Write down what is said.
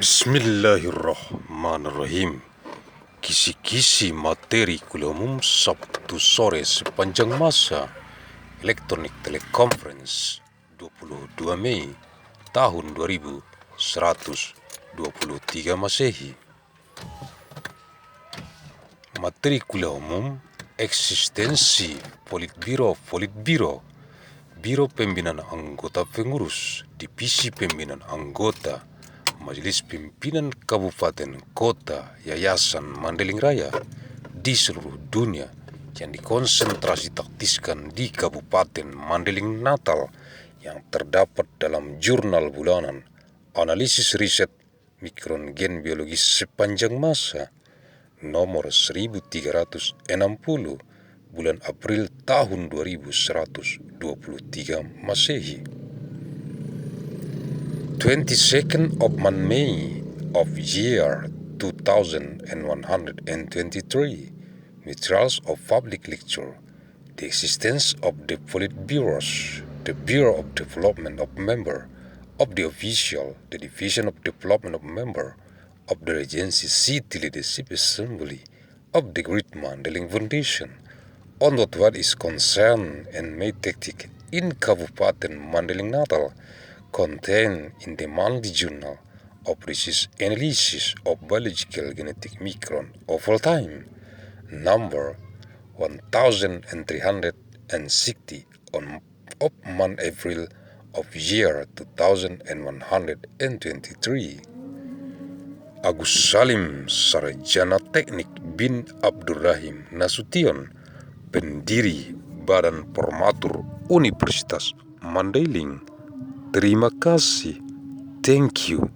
Bismillahirrahmanirrahim. Kisi-kisi materi kuliah umum Sabtu sore sepanjang masa elektronik Teleconference 22 Mei tahun 2123 Masehi. Materi kuliah umum Eksistensi Politbiro-Politbiro, Biro Pembinaan Anggota Pengurus, Divisi Pembinaan Anggota, Majelis Pimpinan Kabupaten, Kota, Yayasan, Mandailing, Raya di seluruh dunia yang dikonsentrasitaktiskan di Kabupaten Mandailing, Natal yang terdapat dalam Jurnal Bulanan, Analisis, Riset, Mikron gen Biologis sepanjang masa nomor 1360 bulan April tahun 2123 Masehi. 22nd of May of year 2123, materials of public lecture, the existence of the Politbiros, the Bureau of Development of Member of the Official, the Division of Development of Member of the Regency City Leadership Assembly of the Great Mandailing Foundation, on what is concerned and made tactic in Kabupaten Mandailing, Natal, contained in the monthly Journal of Research Analysis of Biological Genetic Mikron of all time, number 1360 of month April of year 2123. Agus Salim Sarjana Teknik bin Abdurrahim Nasution, pendiri Badan Formatur Universitas Mandailing. Terima kasih. Thank you.